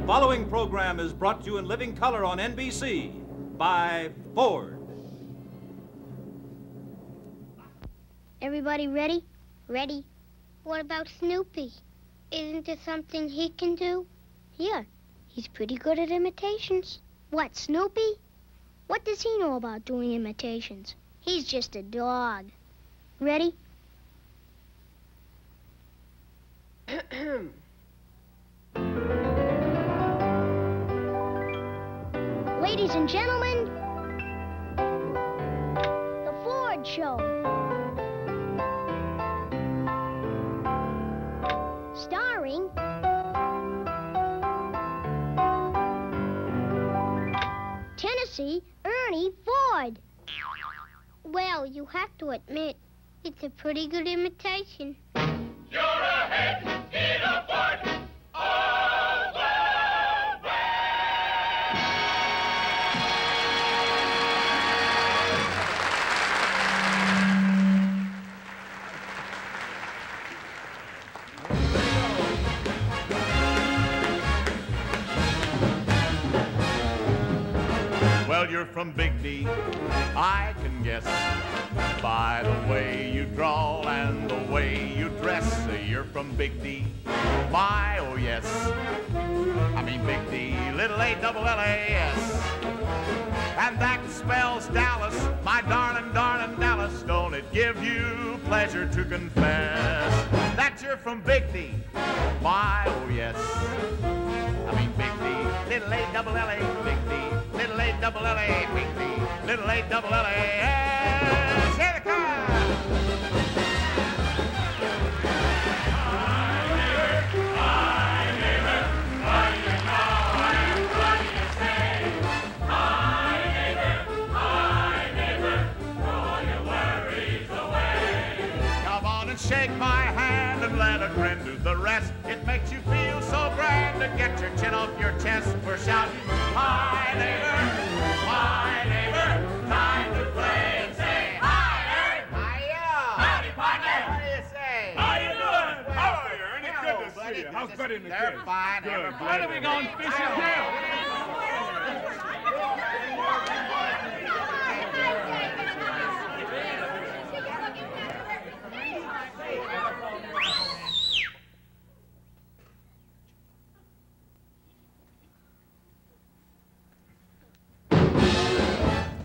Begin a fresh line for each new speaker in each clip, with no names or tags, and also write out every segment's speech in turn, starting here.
Following program is brought to you in living color on NBC by Ford.
Everybody ready? Ready. What about Snoopy? Isn't there something he can do? Yeah, he's pretty good at imitations. What, Snoopy? What does he know about doing imitations? He's just a dog. Ready? Ladies and gentlemen, the Ford Show. Starring Tennessee Ernie Ford. Well, you have to admit, it's a pretty good imitation.
You're ahead in a Ford all the way.
Well, you're from Big D, I can guess, by the way you drawl and the way you dress. You're from Big D, my, oh yes, I mean Big D, little A-double-L-A-S. And that spells Dallas, my darling, darling Dallas. Don't it give you pleasure to confess that you're from Big D, my, oh yes, I mean Big D, little A-double-L-A, Big D, little A-double-L-A, Big D, little A-double-L-A-S. Here they come! Shake my hand and let a grin do the rest. It makes you feel so grand to get your chin off your chest. We're shouting, hi neighbor, time to play and say, hi Ernie. Hiya. Howdy partner. What do you say?
How you doing? How are you, Ernie? Good to see you. How's Buddy and the kids?
They're fine.
Good. When are we going fishing now?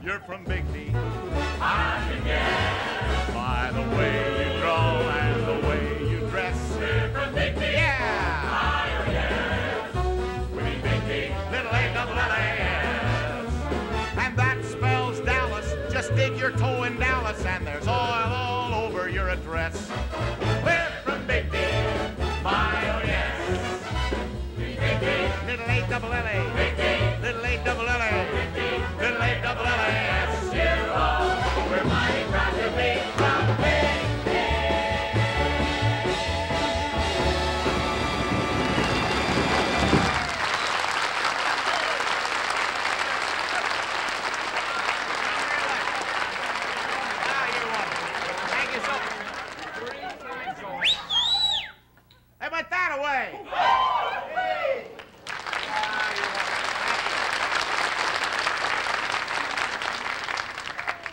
You're from Big D, I can guess, by the way you drawl and the way you dress.
You're from Big D.
Yeah.
Oh, yes.
We mean Big D, little A-double-L-A-S. And that spells Dallas. Just dig your toe in Dallas and there's oil all over your address. We're from Big D, my, oh yes.
Big D.
Little A-double-L-A,
Big D.
little A-double-L-A,
Big D.
little A-double-L-A-S.
You all, we're mighty proud to be from Big D.
Thank you so much. Hey, put that away.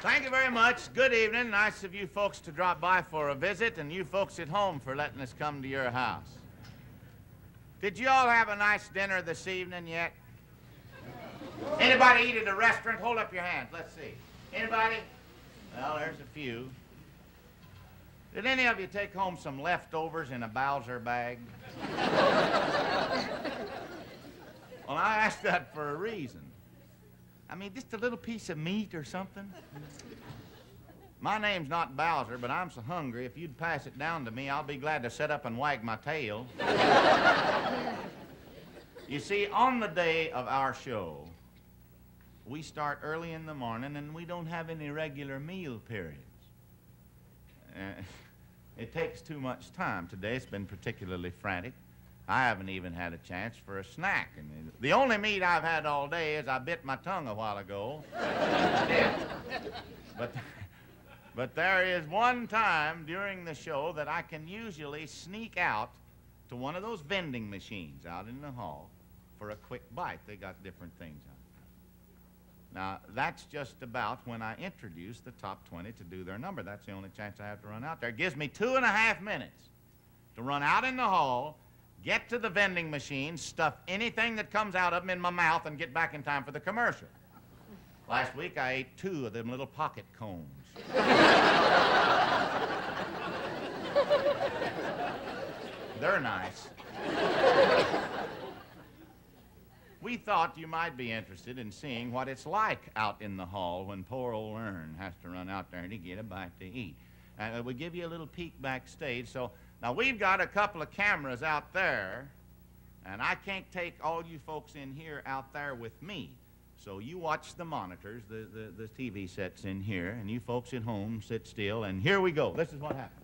Thank you very much. Good evening. Nice of you folks to drop by for a visit, and you folks at home for letting us come to your house. Did you all have a nice dinner this evening yet? Anybody eat at a restaurant? Hold up your hands. Let's see. Anybody? Well, there's a few. Did any of you take home some leftovers in a Bowser bag? Well, I asked that for a reason. I mean, just a little piece of meat or something. My name's not Bowser, but I'm so hungry, if you'd pass it down to me, I'll be glad to sit up and wag my tail. You see, on the day of our show, we start early in the morning and we don't have any regular meal periods. It takes too much time. Today it's been particularly frantic. I haven't even had a chance for a snack. And the only meat I've had all day is I bit my tongue a while ago. But there is one time during the show that I can usually sneak out to one of those vending machines out in the hall for a quick bite. They got different things on it. Now, that's just about when I introduce the top 20 to do their number. That's the only chance I have to run out there. It gives me 2.5 minutes to run out in the hall, get to the vending machine, stuff anything that comes out of them in my mouth, and get back in time for the commercial. Last week, I ate 2 of them little pocket combs. They're nice. We thought you might be interested in seeing what it's like out in the hall when poor old Ern has to run out there to get a bite to eat. And we'll give you a little peek backstage. So now we've got a couple of cameras out there, and I can't take all you folks in here out there with me. So you watch the monitors, the TV sets in here, and you folks at home sit still, and here we go. This is what happened.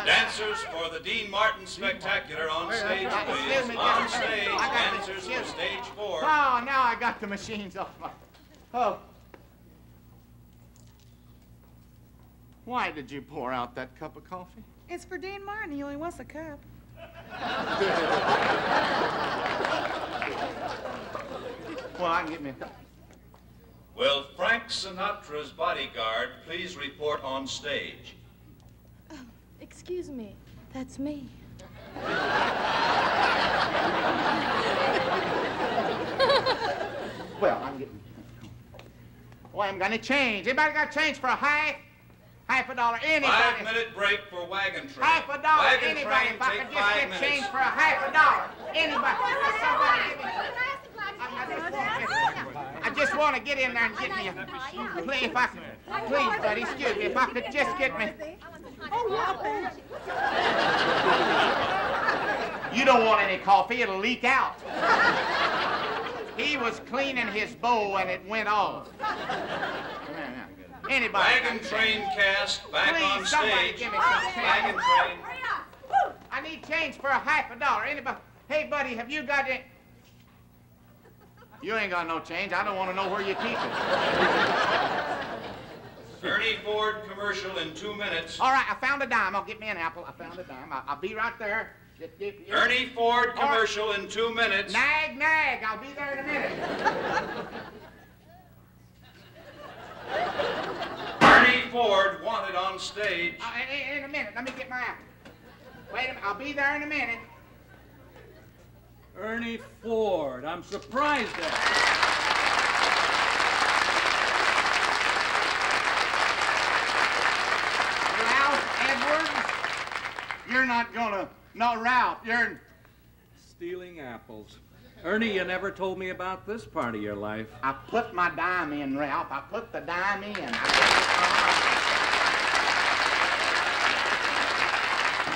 Dancers for the Dean Martin Spectacular on stage, please. On stage, dancers for stage 4.
Oh, now I got the machines off my... Oh. Why did you pour out that cup of coffee?
It's for Dean Martin. He only wants a cup.
Well, I can get me a cup.
Will Frank Sinatra's bodyguard please report on stage?
Excuse me, that's me.
Well, I'm getting... Well, I'm gonna change. Anybody got change for a half? $50. Anybody?
5-minute break for wagon train.
$50.
Wagon
Anybody?
train,
If I
take
could just
5
get
minutes.
change for a $50. Anybody? Somebody give me... I just want to get in there and get me a... Please, if I could... Please, buddy, excuse me. If I could just get me... You don't want any coffee. It'll leak out. He was cleaning his bowl and it went off. Anybody?
Wagon train cast back
Please,
on
somebody
stage.
give me some change.
Wagon train.
I need change for a $50. Anybody? Hey, buddy, have you got it? You ain't got no change. I don't want to know where you keep it.
Ernie Ford commercial in 2 minutes.
All right, I found a dime. I'll get me an apple. I found a dime. I'll be right there.
Ernie Ford commercial in 2 minutes.
Nag, nag. I'll be there in a minute.
Ernie Ford wanted on stage.
In a minute. Let me get my apple. Wait a minute. I'll be there in a minute.
Ernie Ford. I'm surprised at it.
Ralph Edwards, you're not gonna... No, Ralph, you're...
Stealing apples. Ernie, you never told me about this part of your life.
I put my dime in, Ralph. I put the dime in.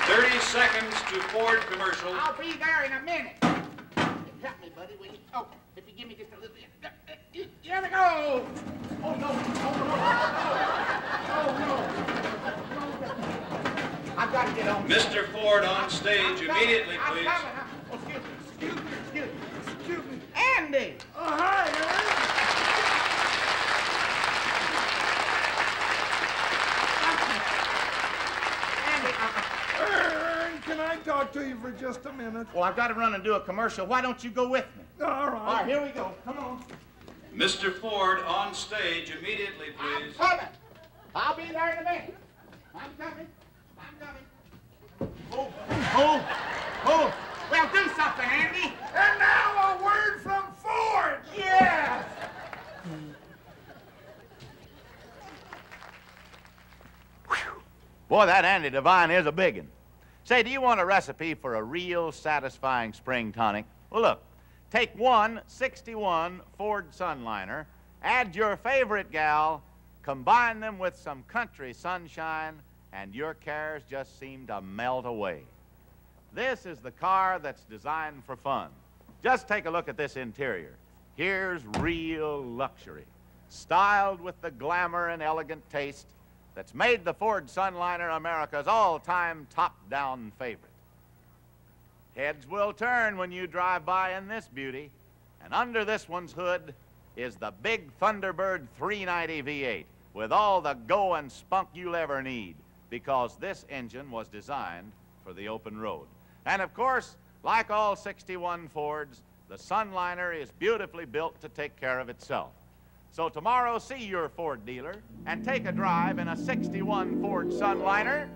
30 seconds to Ford commercial.
I'll be there in a minute. Help me, buddy, will you? Oh, if you give me just a little bit. Here we go. Oh, no. Oh, no. I've got to get on.
Mr. Ford on stage immediately, please.
Oh, excuse me. Andy.
Oh, hi, Ern. Can I talk to you for just a minute?
Well, I've got to run and do a commercial. Why don't you go with me?
All right.
All right, here we go. Come on.
Mr. Ford on stage immediately, please.
I'm coming. I'll be there in a minute. I'm coming. Oh. Well, do something, Andy.
And now a word from Ford.
Yes. Boy, that Andy DeVine is a biggin'. Say, do you want a recipe for a real satisfying spring tonic? Well, look, take one 61 Ford Sunliner, add your favorite gal, combine them with some country sunshine, and your cares just seem to melt away. This is the car that's designed for fun. Just take a look at this interior. Here's real luxury, styled with the glamour and elegant taste that's made the Ford Sunliner America's all-time top-down favorite. Heads will turn when you drive by in this beauty, and under this one's hood is the big Thunderbird 390 V8 with all the go and spunk you'll ever need, because this engine was designed for the open road. And of course, like all 61 Fords, the Sunliner is beautifully built to take care of itself. So tomorrow, see your Ford dealer and take a drive in a 61 Ford Sunliner.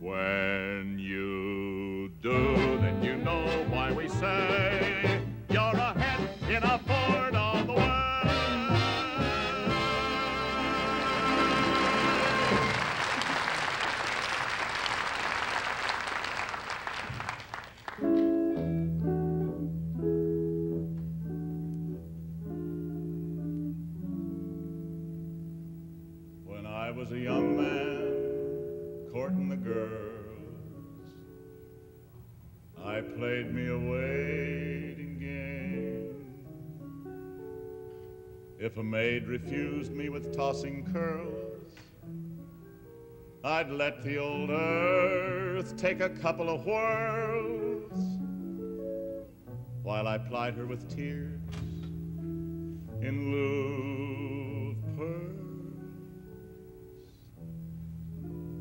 When you do, then you know why we say you're ahead in a Ford all the way. When I was a young man courting the girls, I played me a waiting game. If a maid refused me with tossing curls, I'd let the old earth take a couple of whirls while I plied her with tears in lieu of pearls.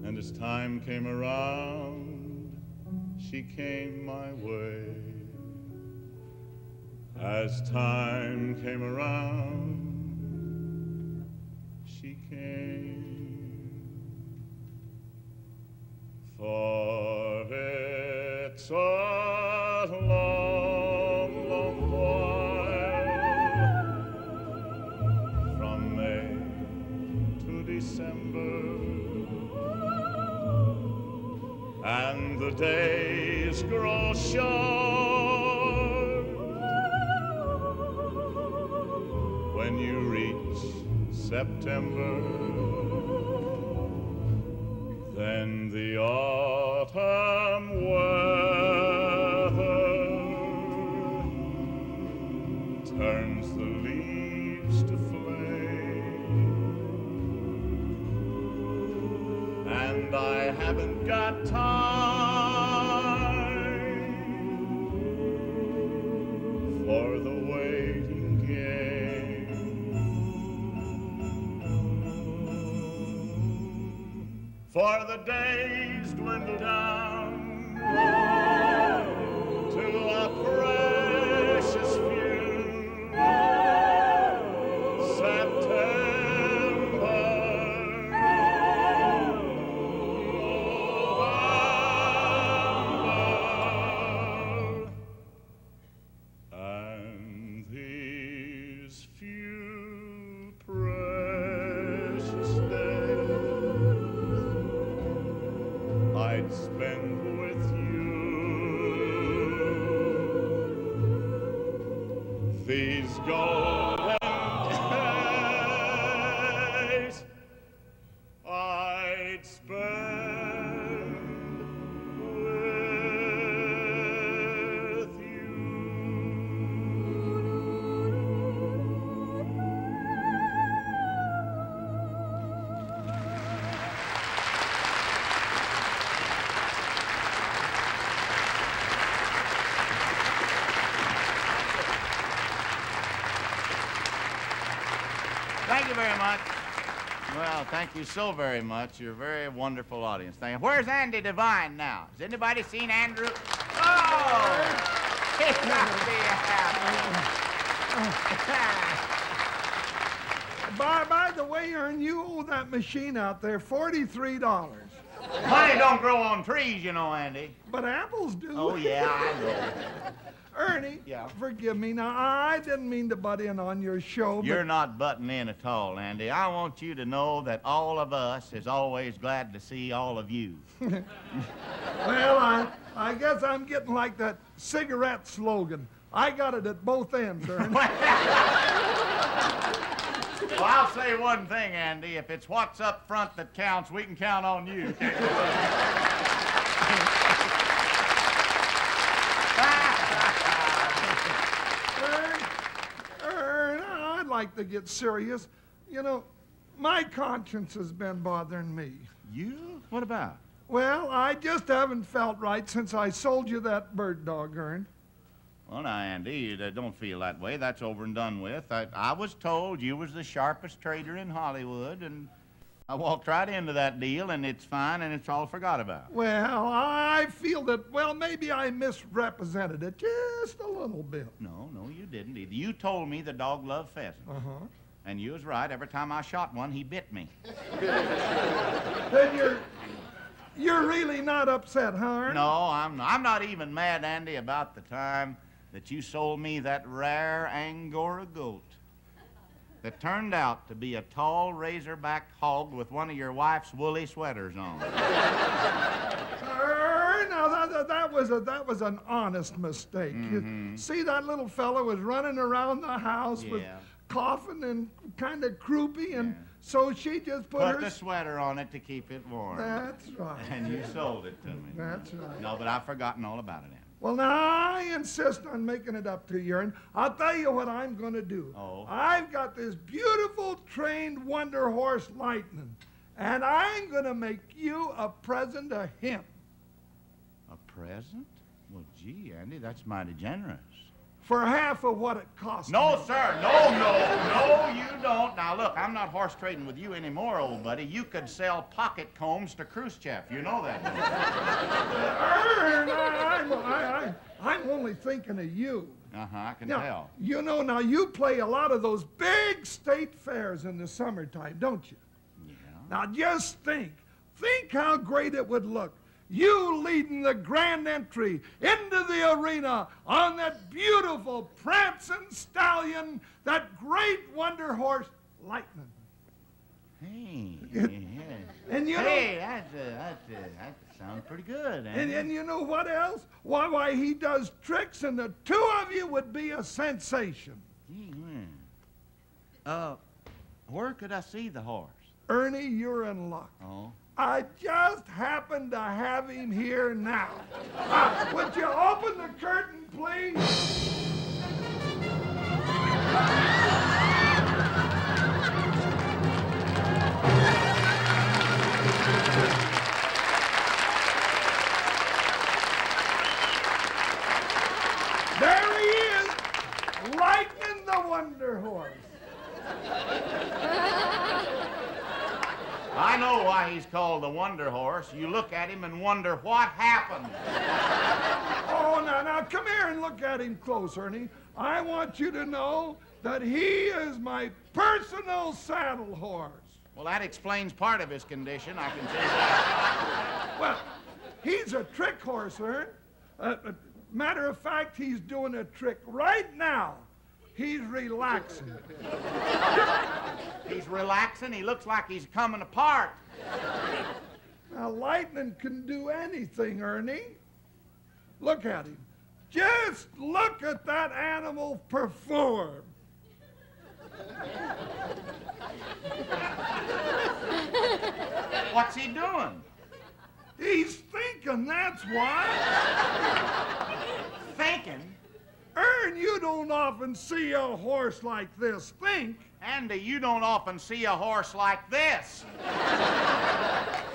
And as time came around, she came my way. As time came around, she came. For it's a long, long while from May to December, and the days grow short when you reach September. Then the autumn weather turns the leaves to flame, and I haven't got time for the waiting game. For the days dwindle down to a precious few. September, November, and these few precious days I'd spend with you. These golden days I'd spend with you. Thank you very much. Well, thank you so very much. You're a very wonderful audience. Thank you. Where's Andy DeVine now? Has anybody seen Andrew? Oh! He got the apple.
By the way, Ern, you owe that machine out there $43.
Money don't grow on trees, you know, Andy.
But apples do.
Oh, yeah, I know.
Ernie,
Yeah.
forgive me. Now, I didn't mean to butt in on your show, but...
You're not butting in at all, Andy. I want you to know that all of us is always glad to see all of you.
Well, I guess I'm getting like that cigarette slogan. I got it at both ends, Ernie.
Well, I'll say one thing, Andy. If it's what's up front that counts, we can count on you.
Ern, I'd like to get serious. You know, my conscience has been bothering me.
You? What about?
Well, I just haven't felt right since I sold you that bird dog, Ern.
Well, now, Andy, you don't feel that way. That's over and done with. I was told you was the sharpest trader in Hollywood, and I walked right into that deal, and it's fine, and it's all forgot about.
Well, I feel that, well, maybe I misrepresented it just a little bit.
No, you didn't either. You told me the dog loved pheasants.
Uh-huh.
And you was right. Every time I shot one, he bit me.
Then you're really not upset, huh, Ern?
No, I'm not. I'm not even mad, Andy, about the time that you sold me that rare Angora goat that turned out to be a tall razorback hog with one of your wife's woolly sweaters on.
Now that was an honest mistake. You see, that little fellow was running around the house with coughing and kind of croupy, and so she just put
the sweater on it to keep it warm.
That's right.
And you sold it to me.
That's right.
No, but I've forgotten all about it, Andy.
Well, now, I insist on making it up to you, and I'll tell you what I'm going to do.
Oh?
I've got this beautiful trained wonder horse, Lightning, and I'm going to make you a present of him.
A present? Well, gee, Andy, that's mighty generous.
For half of what it cost
No,
me.
sir. No, you don't. Now, look, I'm not horse trading with you anymore, old buddy. You could sell pocket combs to Khrushchev. You know that, don't
Ern, I'm only thinking of you.
Uh-huh, I can
Now,
tell.
you know, now you play a lot of those big state fairs in the summertime, don't you?
Yeah.
Now just think how great it would look. You leading the grand entry into the arena on that beautiful prancing stallion, that great wonder horse, Lightning.
Hey,
And you know,
that sounds pretty good, Andy.
and you know what else? Why he does tricks, and the two of you would be a sensation.
Where could I see the horse?
Ernie, you're in luck.
Oh.
I just happen to have him here now. Would you open the curtain, please? There he is, Lightning the Wonder Horse.
I know why he's called the Wonder Horse. You look at him and wonder what happened.
Oh, now, come here and look at him close, Ernie. I want you to know that he is my personal saddle horse.
Well, that explains part of his condition, I can tell you that.
Well, he's a trick horse, Ern. Matter of fact, he's doing a trick right now. He's relaxing.
He's relaxing. He looks like he's coming apart.
Now, Lightning can do anything, Ernie. Look at him. Just look at that animal perform.
What's he doing?
He's thinking, that's why.
Thinking?
Ern, you don't often see a horse like this think.
Andy, you don't often see a horse like this.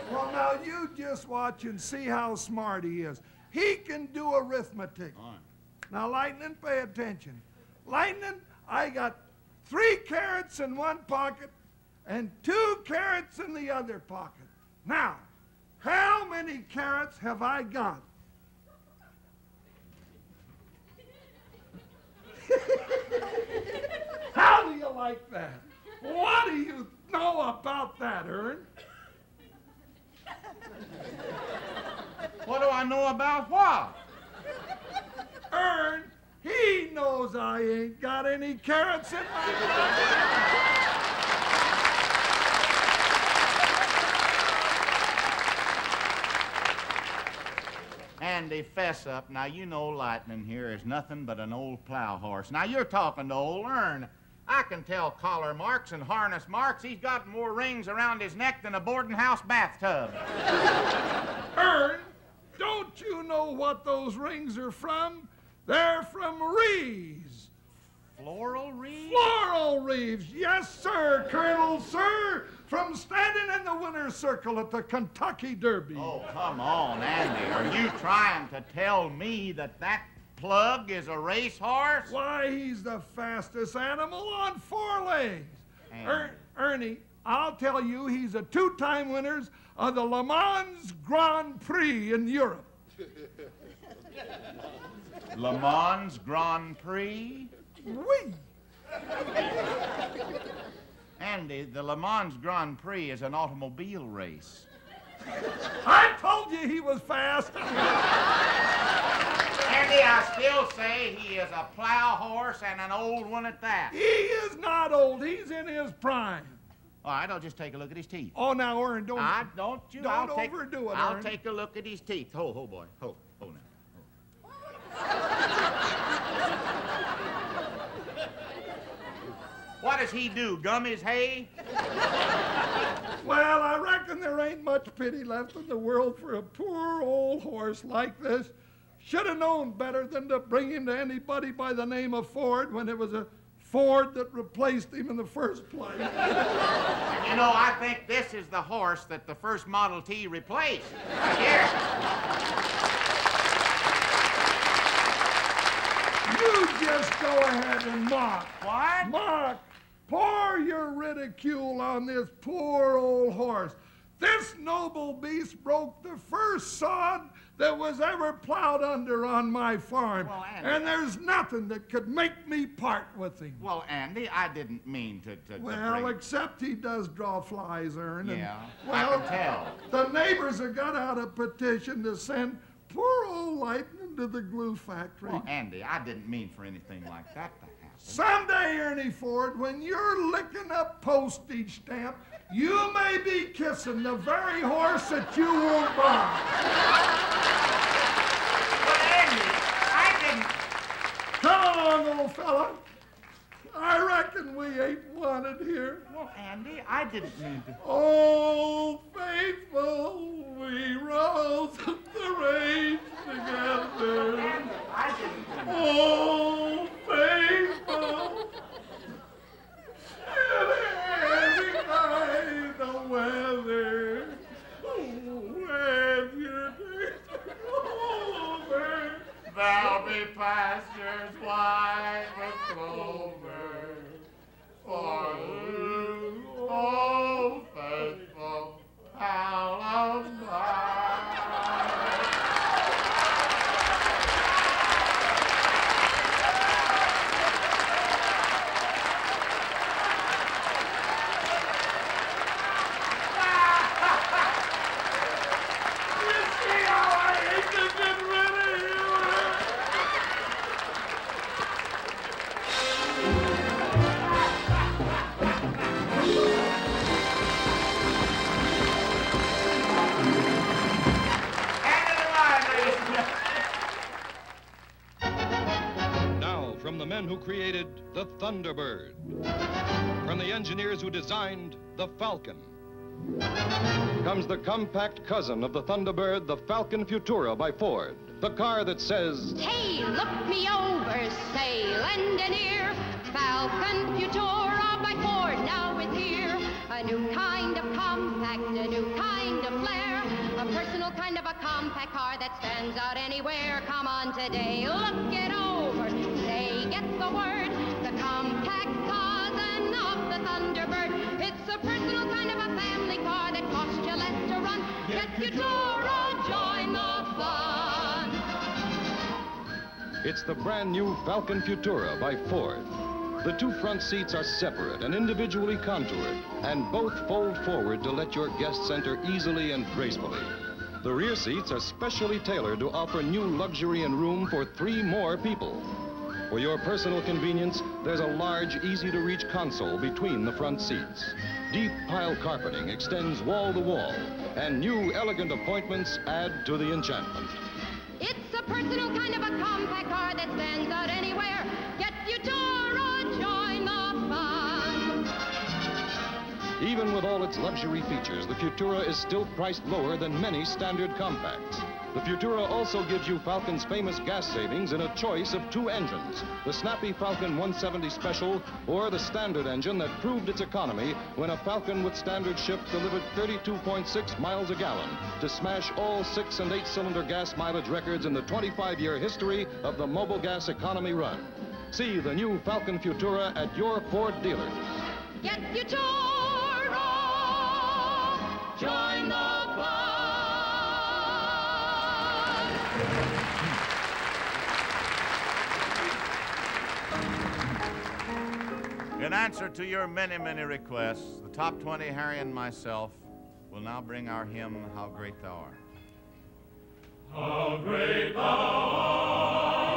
Well, now, you just watch and see how smart he is. He can do arithmetic.
All right.
Now, Lightning, pay attention. Lightning, I got 3 carrots in one pocket and 2 carrots in the other pocket. Now, how many carrots have I got? How do you like that? What do you know about that, Ern?
What do I know about what?
Ern, he knows I ain't got any carrots in my pocket.
Andy, fess up. Now, you know Lightning here is nothing but an old plow horse. Now, you're talking to old Ern. I can tell collar marks and harness marks. He's got more rings around his neck than a boarding house bathtub.
Ern, don't you know what those rings are from? They're from wreaths.
Floral wreaths?
Floral Colonel Reeves. Yes, sir, Colonel, sir. From standing in the winner's circle at the Kentucky Derby.
Oh, come on, Andy. Are you trying to tell me that that plug is a racehorse?
Why, he's the fastest animal on 4 legs. Ernie, I'll tell you, he's a 2-time winner of the Le Mans Grand Prix in Europe.
Le Mans Grand Prix?
Oui.
Andy, the Le Mans Grand Prix is an automobile race.
I told you he was fast.
Andy, I still say he is a plow horse and an old one at that.
He is not old. He's in his prime.
All right, I'll just take a look at his teeth.
Oh, now, Ern, don't
Don't
overdo it,
I'll
Ern.
take a look at his teeth. Ho, boy. Ho now. What does he do, gum his hay?
Well, I reckon there ain't much pity left in the world for a poor old horse like this. Should have known better than to bring him to anybody by the name of Ford when it was a Ford that replaced him in the first place.
And you know, I think this is the horse that the first Model T replaced. Here.
You just go ahead and mock.
What?
Mock. Pour your ridicule on this poor old horse. This noble beast broke the first sod that was ever plowed under on my farm.
Well, Andy,
and there's nothing that could make me part with him.
Well, Andy, I didn't mean to
Well,
bring...
except he does draw flies, Ern.
Yeah,
and,
I can tell.
The neighbors have got out a petition to send poor old Lightning to the glue factory.
Well, Andy, I didn't mean for anything like that to happen.
Someday, Ernie Ford, when you're licking a postage stamp, you may be kissing the very horse that you won't buy.
But Andy, I didn't...
Come along, old fella. I reckon we ain't wanted here.
Well, Andy, I didn't mean to...
Oh, faithful, we rose the race together.
Andy, I didn't mean to...
Oh, faithful. Every night the weather. When your days are over.
There'll be pastures wide with clover for you, oh faithful pal of mine.
You see how I hate to get rid of you?
Now, from the men who created the Thunderbird, from the engineers who designed the Falcon, comes the compact cousin of the Thunderbird, the Falcon Futura by Ford. The car that says,
Hey, look me over, say, lend an ear. Falcon Futura by Ford, now it's here. A new kind of compact, a new kind of flair. A personal kind of a compact car that stands out anywhere. Come on today, look it over, say, get the word. The compact cousin of the Thunderbird. It's a personal kind of a family car that costs you less to run. Get Futura, join the fun.
it's the brand new Falcon Futura by Ford. The two front seats are separate and individually contoured, and both fold forward to let your guests enter easily and gracefully. The rear seats are specially tailored to offer new luxury and room for 3 more people. For your personal convenience, there's a large, easy-to-reach console between the front seats. Deep pile carpeting extends wall to wall, and new elegant appointments add to the enchantment.
It's a personal kind of a compact car that stands out anywhere. Get Futura, join the fun.
Even with all its luxury features, the Futura is still priced lower than many standard compacts. The Futura also gives you Falcon's famous gas savings in a choice of 2 engines, the snappy Falcon 170 Special or the standard engine that proved its economy when a Falcon with standard shift delivered 32.6 miles a gallon to smash all 6- and 8-cylinder gas mileage records in the 25-year history of the mobile gas economy run. See the new Falcon Futura at your Ford dealers.
Get Futura! Join the fun!
In answer to your many, many requests, the Top 20, Harry and myself, will now bring our hymn, How Great Thou Art.
How great thou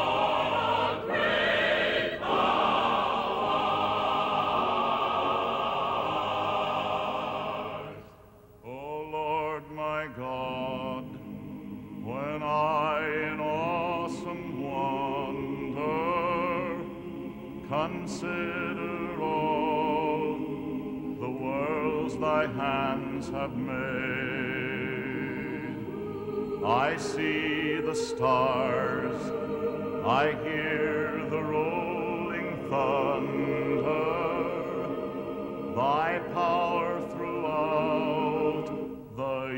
art, great thou art.
O Lord my God, when I in awesome wonder consider all the worlds thy hands have made, I see the stars, I hear the rolling thunder, thy power throughout the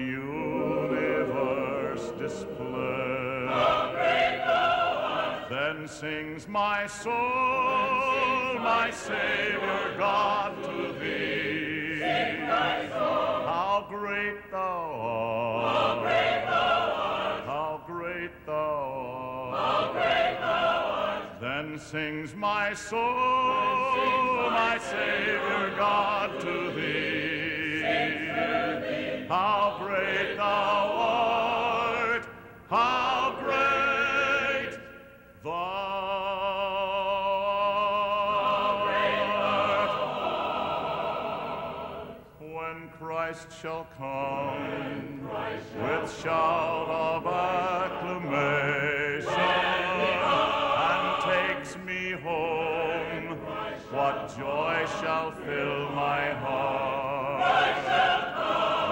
universe display.
How great thou art!
Then sings my soul, my Savior God, to thee.
Sing thy soul.
How great thou art!
How great thou art!
How great thou art!
How great thou art!
Then sings my soul, my Savior God, to thee. How great thou art! How great thou art! When Christ shall come with shout of acclamation and takes me home, what joy shall fill my heart?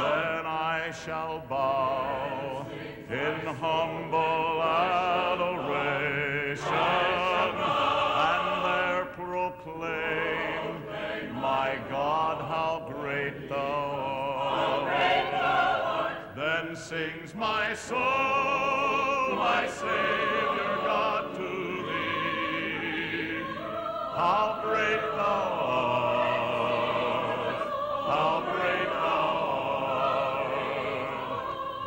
Then I shall bow in humble adoration and there proclaim, my God, how great thou art. Then sings my soul, my Savior God, to thee. How great thou art! How great thou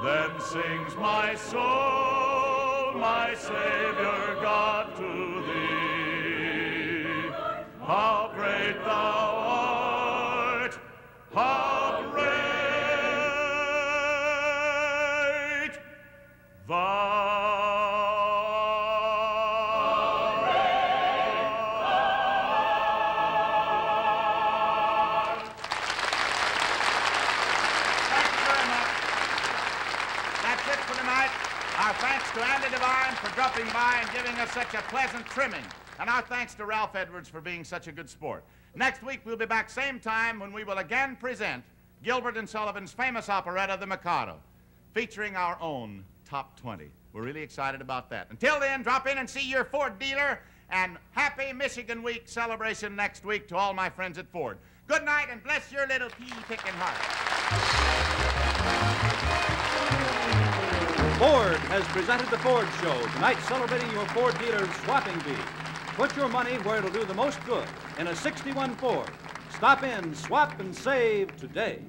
art! Then sings my soul, my Savior God, to thee. How great thou art! How great thou art!
Thank you very much. That's it for tonight. Our thanks to Andy DeVine for dropping by and giving us such a pleasant trimming. And our thanks to Ralph Edwards for being such a good sport. Next week, we'll be back same time when we will again present Gilbert and Sullivan's famous operetta, The Mikado, featuring our own Top 20. We're really excited about that. Until then, drop in and see your Ford dealer, and happy Michigan Week celebration next week to all my friends at Ford. Good night, and bless your little pea-picking heart.
Ford has presented the Ford Show, tonight celebrating your Ford dealer's swapping bee. Put your money where it'll do the most good in a '61 Ford. Stop in, swap, and save today.